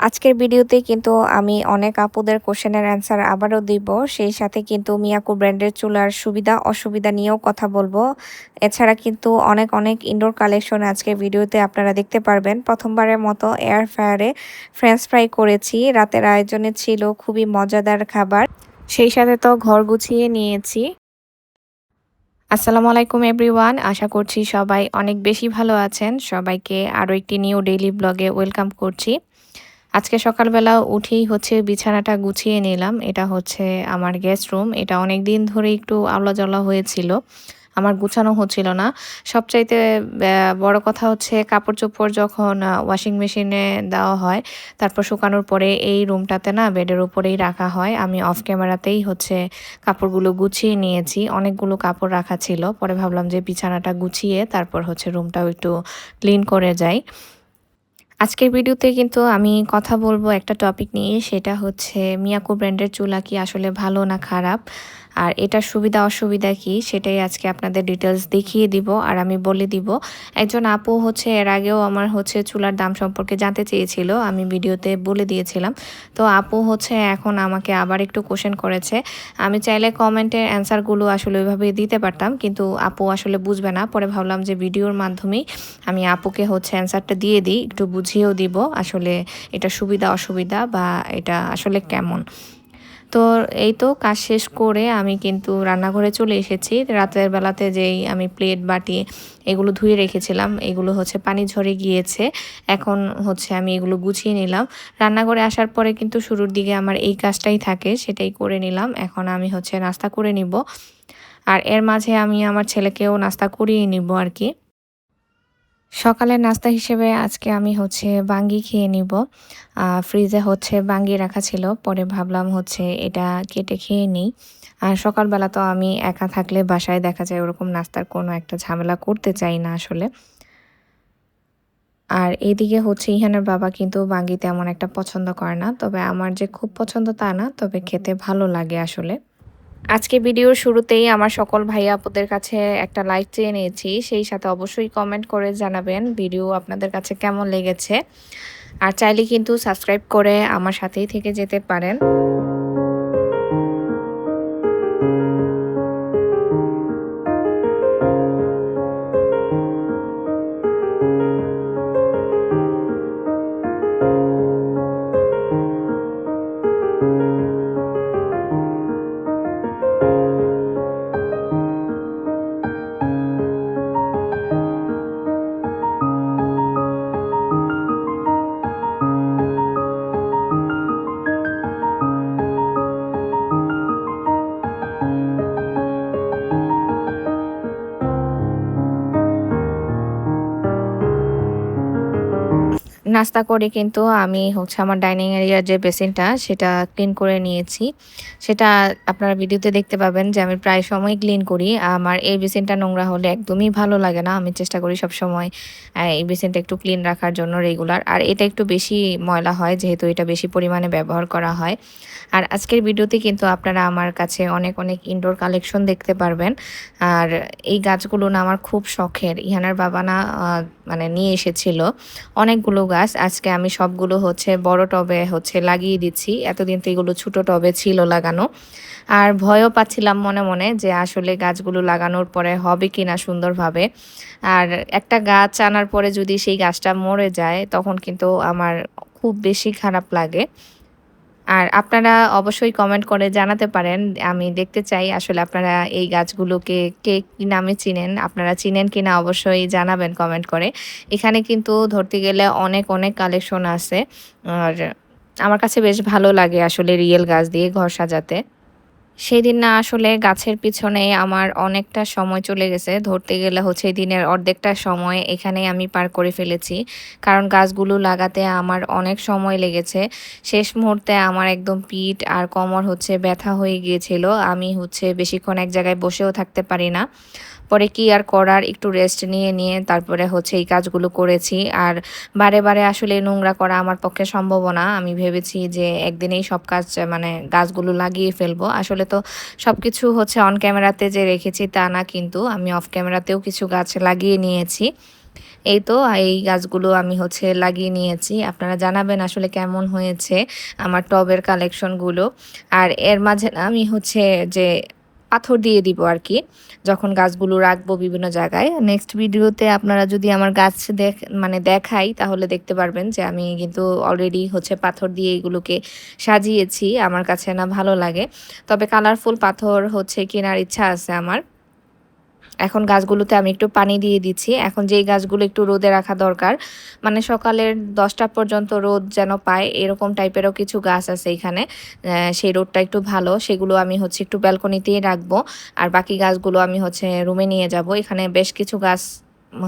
আজকের ভিডিওতে কিন্তু আমি অনেক আপুদের কোশ্চেনের অ্যান্সার আবারও দিব। সেই সাথে কিন্তু মিয়াকো ব্র্যান্ডের চুলার সুবিধা অসুবিধা নিয়েও কথা বলবো। এছাড়া কিন্তু অনেক ইনডোর কালেকশন আজকের ভিডিওতে আপনারা দেখতে পারবেন। প্রথমবারের মতো এয়ার ফ্রায়ারে ফ্রেঞ্চ ফ্রাই করেছি। রাতের আয়োজনে ছিল খুবই মজাদার খাবার। সেই সাথে তো ঘর গুছিয়ে নিয়েছি। আসসালামু আলাইকুম এভরিওয়ান, আশা করছি সবাই অনেক বেশি ভালো আছেন। সবাইকে আরও একটি নিউ ডেইলি ব্লগে ওয়েলকাম করছি। আজকে সকালবেলা উঠেই বিছানাটা গুছিয়ে নিলাম। এটা হচ্ছে আমার গেস্ট রুম। এটা অনেক দিন ধরে একটু আওলা-জলা হয়েছিল। আমার গুছানো হচ্ছিল না। সবচাইতে বড় কথা হচ্ছে কাপড়-চোপড় যখন ওয়াশিং মেশিনে দেওয়া হয়, তারপর শুকানোর পরে এই রুমটাতে না বেডের উপরেই রাখা হয়। আমি অফ ক্যামেরাতেই কাপড়গুলো গুছিয়ে নিয়েছি। অনেকগুলো কাপড় রাখা ছিল। পরে ভাবলাম যে বিছানাটা গুছিয়ে তারপর রুমটাও একটু ক্লিন করে যাই। আজকের ভিডিওতে কিন্তু আমি কথা বলবো একটা টপিক নিয়ে, সেটা হচ্ছে মিয়াকো ব্র্যান্ডের চুলা কি আসলে ভালো না খারাপ, আর এটার সুবিধা অসুবিধা কি সেটাই আজকে আপনাদের ডিটেলস দেখিয়ে দিব আর আমি বলে দিব। একজন আপু এর আগেও আমার চুলার দাম সম্পর্কে জানতে চেয়েছিল, আমি ভিডিওতে বলে দিয়েছিলাম। তো আপু এখন আমাকে আবার একটু কোশ্চেন করেছে। আমি চাইলে কমেন্টের অ্যান্সারগুলো আসলে ওইভাবে দিতে পারতাম, কিন্তু আপু আসলে বুঝবে না। পরে ভাবলাম যে ভিডিওর মাধ্যমেই আমি আপুকে অ্যান্সারটা দিয়ে দিই, একটু বুঝিয়েও দিব আসলে এটা সুবিধা অসুবিধা বা এটা আসলে কেমন। তো এই তো কাজ শেষ করে আমি কিন্তু রান্নাঘরে চলে এসেছি। রাতের বেলাতে যেই আমি প্লেট বাটি এগুলো ধুয়ে রেখেছিলাম, এগুলো পানি ঝরে গিয়েছে। এখন আমি এগুলো গুছিয়ে নিলাম। রান্নাঘরে আসার পরে কিন্তু শুরুর দিকে আমার এই কাজটাই থাকে, সেটাই করে নিলাম। এখন আমি নাস্তা করে নিব, আর এর মাঝে আমি আমার ছেলেকেও নাস্তা করিয়ে নিব আর কি। সকালের নাস্তা হিসেবে আজকে আমি বাঙ্গি খেয়ে নিব। ফ্রিজে বাঙ্গি রাখা ছিল, পরে ভাবলাম এটা কেটে খেয়ে নিই। আর সকালবেলা তো আমি একা থাকলে বাসায় দেখা যায় ওরকম নাস্তার কোনো একটা ঝামেলা করতে চাই না আসলে। আর এইদিকে ইহানের বাবা কিন্তু বাঙ্গি তেমন একটা পছন্দ করে না, তবে আমার যে খুব পছন্দ তা না, তবে খেতে ভালো লাগে আসলে। আজকে ভিডিওর শুরুতেই আমার সকল ভাইয়া আপুদের কাছে একটা লাইক চেয়ে নিয়েছি, সেই সাথে অবশ্যই কমেন্ট করে জানাবেন ভিডিও আপনাদের কাছে কেমন লেগেছে। আর চাইলে কিন্তু সাবস্ক্রাইব করে আমার সাথেই থেকে যেতে পারেন। নাস্তা করে কিন্তু আমি আমার ডাইনিং এরিয়ার যে বেসিনটা সেটা ক্লিন করে নিয়েছি। সেটা আপনারা ভিডিওতে দেখতে পাবেন যে আমি প্রায় সময় ক্লিন করি। আমার এই বেসিনটা নোংরা হলে একদমই ভালো লাগে না। আমি চেষ্টা করি সবসময় এই বেসিনটা একটু ক্লিন রাখার জন্য রেগুলার। আর এটা একটু বেশি ময়লা হয় যেহেতু এটা বেশি পরিমাণে ব্যবহার করা হয়। আর আজকের ভিডিওতে কিন্তু আপনারা আমার কাছে অনেক ইনডোর কালেকশন দেখতে পারবেন। আর এই গাছগুলো না আমার খুব শখের। ইহানার বাবা না মানে নিয়ে এসেছিল অনেকগুলো গাছ। আজকে আমি সবগুলো বড় টবে লাগিয়ে দিচ্ছি। এতদিন তো এগুলো ছোট টবে ছিল লাগানো। আর ভয়ও পাচ্ছিলাম মনে মনে যে আসলে গাছগুলো লাগানোর পরে হবে কিনা সুন্দরভাবে। আর একটা গাছ আনার পরে যদি সেই গাছটা মরে যায় তখন কিন্তু আমার খুব বেশি খারাপ লাগে। আর আপনারা অবশ্যই কমেন্ট করে জানাতে পারেন। আমি দেখতে চাই আসলে আপনারা এই গাছগুলোকে কে কি নামে চিনেন, আপনারা চিনেন কিনা অবশ্যই জানাবেন কমেন্ট করে। এখানে কিন্তু ধরতে গেলে অনেক কালেকশন আছে। আর আমার কাছে বেশ ভালো লাগে আসলে রিয়েল গাছ দিয়ে ঘর সাজাতে। সেদিন না আসলে গাছের পিছনে আমার অনেকটা সময় চলে গেছে। ধরতে গেলে দিনের অর্ধেকটা সময় এখানেই আমি পার করে ফেলেছি। কারণ গাছগুলো লাগাতে আমার অনেক সময় লেগেছে। শেষ মুহূর্তে আমার একদম পিঠ আর কোমর ব্যথা হয়ে গিয়েছিল। আমি বেশিক্ষণ এক জায়গায় বসেও থাকতে পারি না। পরে কি আর করার, একটু রেস্ট নিয়ে তারপরে এই কাজগুলো করেছি। আর বারে আসলে নোংরা করা আমার পক্ষে সম্ভব না। আমি ভেবেছি যে একদিনেই সব কাজ মানে গাছগুলো লাগিয়ে ফেলবো। আসলে তো সবকিছু অন ক্যামেরাতে যে রেখেছি তা না, কিন্তু আমি অফ ক্যামেরাতেও কিছু গাছ লাগিয়ে নিয়েছি। এই তো এই গাছগুলো আমি হচ্ছে লাগিয়ে নিয়েছি। আপনারা জানাবেন আসলে কেমন হয়েছে আমার টবের কালেকশনগুলো। আর এর মাঝে না আমি হচ্ছে যে পাথর দিয়ে দিব আরকি, যখন গাছগুলো রাখবো বিভিন্ন জায়গায়। নেক্সট ভিডিওতে আপনারা যদি আমার গাছ মানে দেখাই তাহলে দেখতে পারবেন যে আমি কিন্তু অলরেডি হচ্ছে পাথর দিয়ে এগুলোকে সাজিয়েছি। আমার কাছে না ভালো লাগে। তবে কালারফুল পাথর হচ্ছে কেনার ইচ্ছা আছে আমার। এখন গাছগুলোতে আমি একটু পানি দিয়ে দিচ্ছি। এখন যেই গাছগুলো একটু রোদে রাখা দরকার, মানে সকালের ১০টা পর্যন্ত রোদ যেন পায় এরকম টাইপেরও কিছু গাছ আছে এখানে। সেই রোদটা একটু ভালো, সেগুলো আমি হচ্ছে একটু ব্যালকনিতেই রাখবো। আর বাকি গাছগুলো আমি হচ্ছে রুমে নিয়ে যাব। এখানে বেশ কিছু গাছ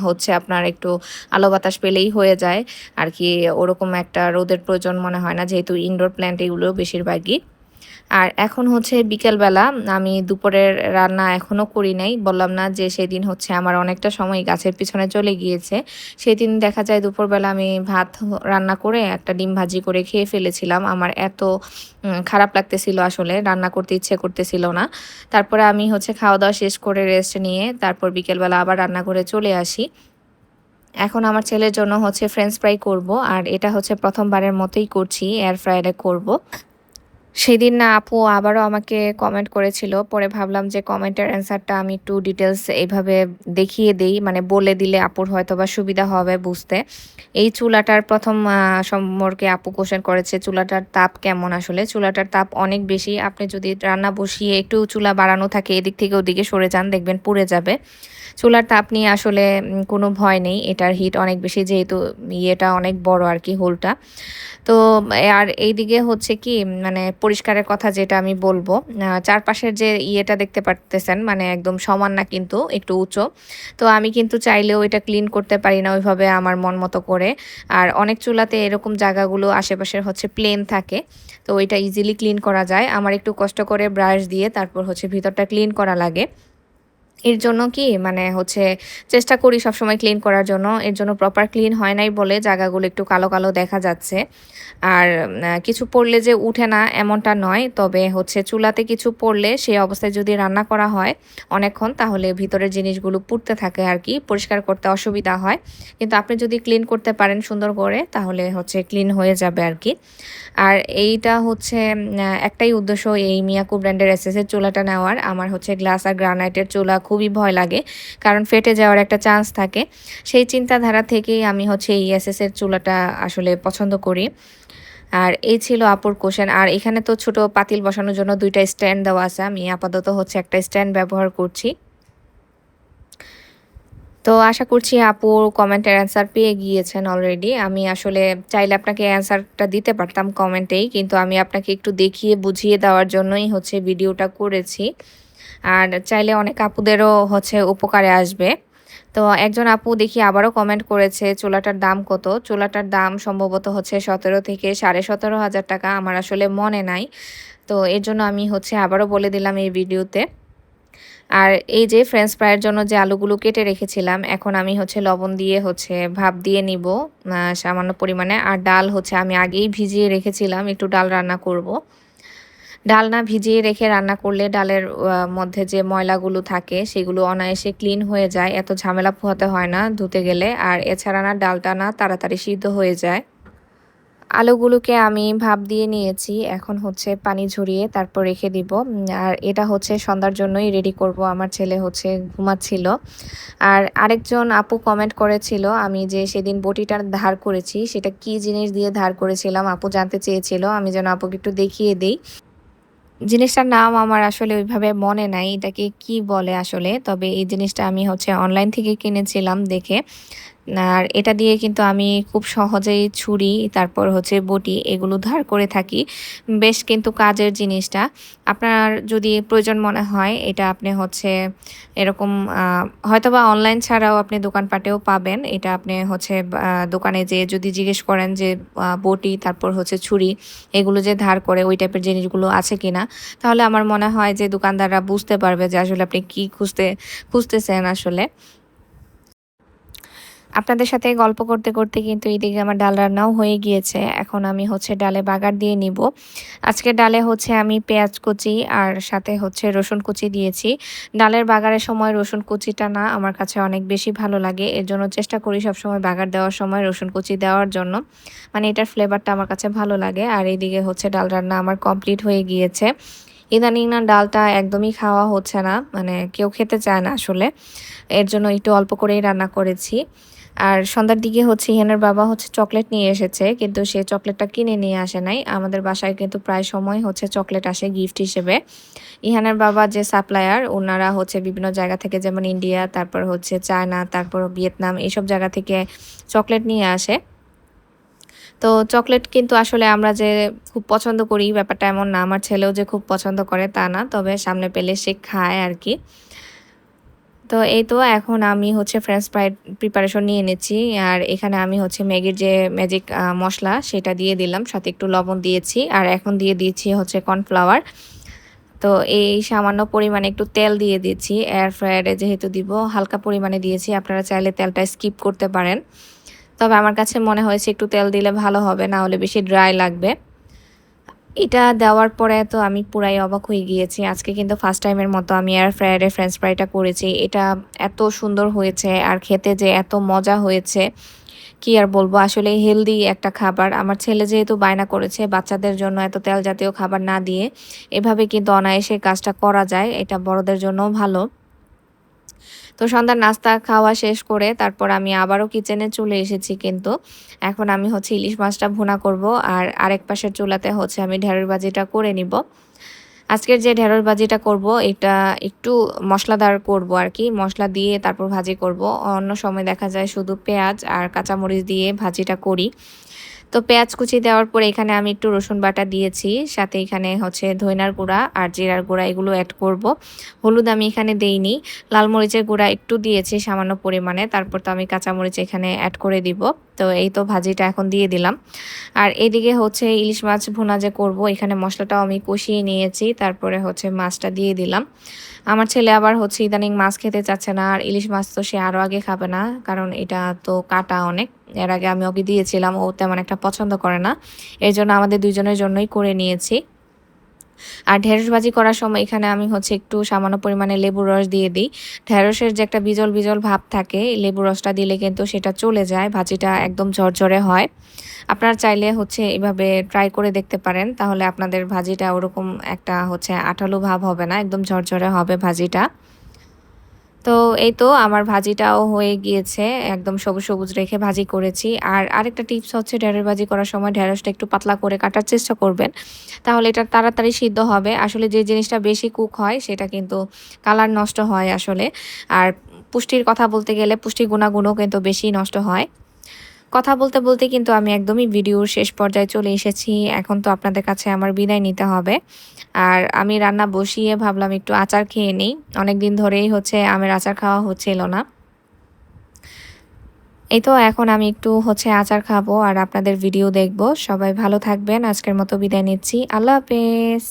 হচ্ছে আপনার একটু আলো বাতাস পেলেই হয়ে যায় আর কি, ওরকম একটা রোদের প্রয়োজন মনে হয় না, যেহেতু ইনডোর প্ল্যান্ট এগুলো বেশিরভাগই। আর এখন হচ্ছে বিকেলবেলা, আমি দুপুরের রান্না এখনও করি নাই। বললাম না যে সেদিন হচ্ছে আমার অনেকটা সময় গাছের পিছনে চলে গিয়েছে। সেদিন দেখা যায় দুপুরবেলা আমি ভাত রান্না করে একটা ডিম ভাজি করে খেয়ে ফেলেছিলাম। আমার এত খারাপ লাগতেছিল, আসলে রান্না করতে ইচ্ছে করতেছিল না। তারপরে আমি হচ্ছে খাওয়া দাওয়া শেষ করে রেস্ট নিয়ে তারপর বিকেলবেলা আবার রান্নাঘরে চলে আসি। এখন আমার ছেলের জন্য হচ্ছে ফ্রেঞ্চ ফ্রাই করব, আর এটা হচ্ছে প্রথমবারের মতোই করছি, এয়ার ফ্রায়ারে করব। সেদিন না আপু আবারও আমাকে কমেন্ট করেছিল। পরে ভাবলাম যে কমেন্টের অ্যান্সারটা আমি একটু ডিটেলস এইভাবে দেখিয়ে দেই, মানে বলে দিলে আপুর হয়তোবা সুবিধা হবে বুঝতে। এই চুলাটার প্রথম সম্পর্কে আপু কোশ্চেন করেছে, চুলাটার তাপ কেমন? আসলে চুলাটার তাপ অনেক বেশি। আপনি যদি রান্না বসিয়ে একটু চুলা বাড়ানো থাকে এদিক থেকে ওদিকে সরে যান, দেখবেন পুড়ে যাবে। চুলার তাপ নিয়ে আসলে কোনো ভয় নেই। এটার হিট অনেক বেশি, যেহেতু ইয়েটা অনেক বড় আরকি হোলটা। তো আর এইদিকে হচ্ছে কি, মানে পরিষ্কারের কথা যেটা আমি বলবো, চারপাশের যে ইয়েটা দেখতে পারতেছেন মানে একদম সমান না, কিন্তু একটু উঁচু। তো আমি কিন্তু চাইলেও এটা ক্লিন করতে পারি না ওইভাবে আমার মন মতো করে। আর অনেক চুলাতে এরকম জায়গাগুলো আশেপাশের হচ্ছে প্লেন থাকে, তো ওইটা ইজিলি ক্লিন করা যায়। আমার একটু কষ্ট করে ব্রাশ দিয়ে তারপর হচ্ছে ভিতরটা ক্লিন করা লাগে। এর জন্য কি মানে হচ্ছে চেষ্টা করি সবসময় ক্লিন করার জন্য। এর জন্য প্রপার ক্লিন হয় নাই বলে জায়গাগুলো একটু কালো, কালো দেখা যাচ্ছে। আর কিছু পড়লে যে উঠে না এমনটা নয়। তবে হচ্ছে চুলাতে কিছু পড়লে সেই অবস্থায় যদি রান্না করা হয় অনেকক্ষণ, তাহলে ভিতরের জিনিসগুলো পুড়তে থাকে আরকি। পরিষ্কার করতে অসুবিধা হয়। কিন্তু আপনি যদি ক্লিন করতে পারেন সুন্দর করে তাহলে হচ্ছে ক্লিন হয়ে যাবে আরকি। আর এইটা হচ্ছে একটাই উদ্দেশ্য এই মিয়াকো ব্র্যান্ডের এসএসের চুলাটা নেওয়ার। আমার হচ্ছে গ্লাস আর গ্রানাইটের চুলা খুবই ভয় লাগে, কারণ ফেটে যাওয়ার একটা চান্স থাকে। সেই চিন্তাধারা থেকেই আমি হচ্ছে এই এসএসের চুলাটা আসলে পছন্দ করি। আর এই ছিল আপুর কোশ্চেন। আর এখানে তো ছোট পাতিল বসানোর জন্য ২ টা স্ট্যান্ড দেওয়া আছে। আমি আপাতত হচ্ছে একটা স্ট্যান্ড ব্যবহার করছি। তো আশা করছি আপু কমেন্টের অ্যান্সার পেয়ে গিয়েছেন অলরেডি। আমি আসলে চাইলে আপনাকে অ্যান্সারটা দিতে পারতাম কমেন্টেই, কিন্তু আমি আপনাকে একটু দেখিয়ে বুঝিয়ে দেওয়ার জন্যই হচ্ছে ভিডিওটা করেছি। আর চাইলে অনেক আপুদেরও হচ্ছে উপকারে আসবে। তো একজন আপু দেখি আবারও কমেন্ট করেছে, চুলাটার দাম কত? চুলাটার দাম সম্ভবত হচ্ছে ১৭ থেকে ১৭,৫০০ টাকা। আমার আসলে মনে নাই। তো এর জন্য আমি হচ্ছে আবারও বলে দিলাম এই ভিডিওতে। আর এই যে ফ্রেঞ্চ ফ্রাইয়ের জন্য যে আলুগুলো কেটে রেখেছিলাম, এখন আমি হচ্ছে লবণ দিয়ে হচ্ছে ভাপ দিয়ে নিব সামান্য পরিমাণে। আর ডাল হচ্ছে আমি আগেই ভিজিয়ে রেখেছিলাম, একটু ডাল রান্না করব। ডাল না ভিজিয়ে রেখে রান্না করলে ডালের মধ্যে যে ময়লাগুলো থাকে সেগুলো অনায়াসে ক্লিন হয়ে যায়। এত ঝামেলা পোহাতে হয় না ধুতে গেলে। আর এছাড়া না ডালটা না তাড়াতাড়ি সিদ্ধ হয়ে যায়। আলুগুলোকে আমি ভাপ দিয়ে নিয়েছি। এখন হচ্ছে পানি ঝরিয়ে তারপর রেখে দিব। আর এটা হচ্ছে সন্ধ্যার জন্যই রেডি করব। আমার ছেলে হচ্ছে ঘুমাচ্ছিল। আর আরেকজন আপু কমেন্ট করেছিল, আমি যে সেদিন বটিটা ধার করেছি সেটা কি জিনিস দিয়ে ধার করেছিলাম আপু জানতে চেয়েছিল। আমি যেন আপুকে একটু দেখিয়ে দেই। জিনিসটার নাম আমার আসলে ওইভাবে মনে নাই। এটাকে কি বলে আসলে? তবে এই জিনিসটা আমি হচ্ছে অনলাইন থেকে কিনেছিলাম দেখে। আর এটা দিয়ে কিন্তু আমি খুব সহজেই ছুরি, তারপর হচ্ছে বটি এগুলো ধার করে থাকি। বেশ কিন্তু কাজের জিনিসটা। আপনার যদি প্রয়োজন মনে হয় এটা আপনি হচ্ছে এরকম হয়তোবা অনলাইন ছাড়াও আপনি দোকানপাটেও পাবেন। এটা আপনি হচ্ছে দোকানে যেয়ে যদি জিজ্ঞেস করেন যে বটি তারপর হচ্ছে ছুরি এগুলো যে ধার করে ওই টাইপের জিনিসগুলো আছে কিনা, তাহলে আমার মনে হয় যে দোকানদাররা বুঝতে পারবে যে আসলে আপনি কি খুঁজতেছেন আসলে। আপনাদের সাথে গল্প করতে, করতে কিন্তু এদিকে আমার ডাল রান্নাও হয়ে গিয়েছে। এখন আমি হচ্ছে ডালে বাগার দিয়ে নিব। আজকের ডালে হচ্ছে আমি পেঁয়াজ কুচি আর সাথে হচ্ছে রসুন কুচি দিয়েছি। ডালের বাগারের সময় রসুন কুচিটা না আমার কাছে অনেক বেশি ভালো লাগে। এর জন্য চেষ্টা করি সবসময় বাগার দেওয়ার সময় রসুন কুচি দেওয়ার জন্য। মানে এটার ফ্লেভারটা আমার কাছে ভালো লাগে। আর এইদিকে হচ্ছে ডাল রান্না আমার কমপ্লিট হয়ে গিয়েছে। ইদানিং না ডালটা একদমই খাওয়া হচ্ছে না। মানে কেউ খেতে চায় না আসলে। এর জন্য একটু অল্প করেই রান্না করেছি। আর সন্ধ্যার দিকে হচ্ছে ইহানের বাবা হচ্ছে চকলেট নিয়ে এসেছে, কিন্তু সে চকলেটটা কিনে নিয়ে আসে নাই। আমাদের বাসায় কিন্তু প্রায় সময় হচ্ছে চকলেট আসে গিফট হিসেবে। ইহানের বাবা যে সাপ্লায়ার ওনারা হচ্ছে বিভিন্ন জায়গা থেকে, যেমন ইন্ডিয়া, তারপর হচ্ছে চায়না, তারপর ভিয়েতনাম, এইসব জায়গা থেকে চকলেট নিয়ে আসে। তো চকলেট কিন্তু আসলে আমরা যে খুব পছন্দ করি ব্যাপারটা এমন না। আমার ছেলেও যে খুব পছন্দ করে তা না, তবে সামনে পেলে সে খায় আর কি। তো এই তো এখন আমি হচ্ছে ফ্রেঞ্চ ফ্রাইড প্রিপারেশন নিয়ে নিচ্ছি। আর এখানে আমি হচ্ছে ম্যাগির যে ম্যাজিক মশলা সেটা দিয়ে দিলাম, সাথে একটু লবণ দিয়েছি আর এখন দিয়ে দিচ্ছি হচ্ছে কর্নফ্লাওয়ার। তো এই সামান্য পরিমাণে একটু তেল দিয়ে দিচ্ছি, এয়ার ফ্রায়ারে যেহেতু দিব হালকা পরিমাণে দিয়েছি, আপনারা চাইলে তেলটা স্কিপ করতে পারেন। তবে আমার কাছে মনে হয়েছে একটু তেল দিলে ভালো হবে, না হলে বেশি ড্রাই লাগবে। এটা দেওয়ার পরে তো আমি পুরাই অবাক হয়ে গিয়েছি। আজকে কিন্তু ফার্স্ট টাইমের মতো আমি এয়ার ফ্রায়ারে ফ্রেঞ্চ ফ্রাইটা করেছি। এটা এত সুন্দর হয়েছে আর খেতে যে এত মজা হয়েছে কি আর বলবো। আসলে হেলদি একটা খাবার। আমার ছেলে যেহেতু বায়না করেছে বাচ্চাদের জন্য এত তেল জাতীয় খাবার না দিয়ে, এভাবে কিন্তু অনায়াসে কাজটা করা যায়। এটা বড়দের জন্যও ভালো। তো সন্ধ্যার নাস্তা খাওয়া শেষ করে তারপর আমি আবারও কিচেনে চলে এসেছি কিন্তু। এখন আমি হচ্ছে ইলিশ মাছটা ভুনা করব আর আরেক পাশের চুলাতে হচ্ছে আমি ঢেঁড়স ভাজিটা করে নিব। আজকের যে ঢেঁড়স ভাজিটা করব এটা একটু মশলাদার করব আর কি, মশলা দিয়ে তারপর ভাজি করব। অন্য সময় দেখা যায় শুধু পেঁয়াজ আর কাঁচামরিচ দিয়ে ভাজিটা করি। তো পেঁয়াজ কুচি দেওয়ার পরে এখানে আমি একটু রসুন বাটা দিয়েছি, সাথে এখানে হচ্ছে ধইনার গুঁড়া আর জিরার গুঁড়া এগুলো অ্যাড করব। হলুদ আমি এখানে দেইনি, লাল মরিচের গুঁড়া একটু দিয়েছি সামান্য পরিমাণে, তারপর তো আমি কাঁচামরিচ এখানে অ্যাড করে দিব। তো এই তো ভাজিটা এখন দিয়ে দিলাম। আর এদিকে হচ্ছে ইলিশ মাছ ভুনা যে করব, এখানে মশলাটাও আমি কষিয়ে নিয়েছি, তারপরে হচ্ছে মাছটা দিয়ে দিলাম। আমার ছেলে আবার হচ্ছে ইদানিং মাছ খেতে চাচ্ছে না, আর ইলিশ মাছ তো সে আরও আগে খাবে না, কারণ এটা তো কাটা অনেক। এর আগে আমি ওকে দিয়েছিলাম, ও তেমন একটা পছন্দ করে না। এর জন্য আমাদের দুজনের জন্যই করে নিয়েছি। আর ঢেঁড়স ভাজি করার সময় এখানে আমি হচ্ছে একটু সামান্য পরিমাণে লেবুর রস দিয়ে দিই। ঢেঁড়সের যে একটা বিজল বিজল ভাব থাকে, লেবুর রসটা দিলে কিন্তু সেটা চলে যায়, ভাজিটা একদম ঝরঝরে হয়। আপনারা চাইলে হচ্ছে এভাবে ট্রাই করে দেখতে পারেন, তাহলে আপনাদের ভাজিটা ওরকম একটা হচ্ছে আঠালো ভাব হবে না, একদম ঝরঝরে হবে ভাজিটা। তো এই তো আমার ভাজিটাও হয়ে গিয়েছে, একদম সবুজ সবুজ রেখে ভাজি করেছি। আর আরেকটা টিপস হচ্ছে ঢেঁড়স ভাজি করার সময় ঢেঁড়সটা একটু পাতলা করে কাটার চেষ্টা করবেন, তাহলে এটা তাড়াতাড়ি সিদ্ধ হবে। আসলে যে জিনিসটা বেশি কুক হয় সেটা কিন্তু কালার নষ্ট হয় আসলে। আর পুষ্টির কথা বলতে গেলে পুষ্টি গুণাগুণও কিন্তু বেশি নষ্ট হয়। কথা বলতে বলতে কিন্তু আমি একদমই ভিডিওর শেষ পর্যায়ে চলে এসেছি। এখন তো আপনাদের কাছে আমার বিদায় নিতে হবে। আর আমি রান্না বসিয়ে ভাবলাম একটু আচার খেয়ে নিই। অনেকদিন ধরেই হচ্ছে আমের আচার খাওয়া হচ্ছিল না। এই তো এখন আমি একটু হচ্ছে আচার খাবো আর আপনাদের ভিডিও দেখব। সবাই ভালো থাকবেন। আজকের মতো বিদায় নিচ্ছি। আল্লাহ হাফেজ।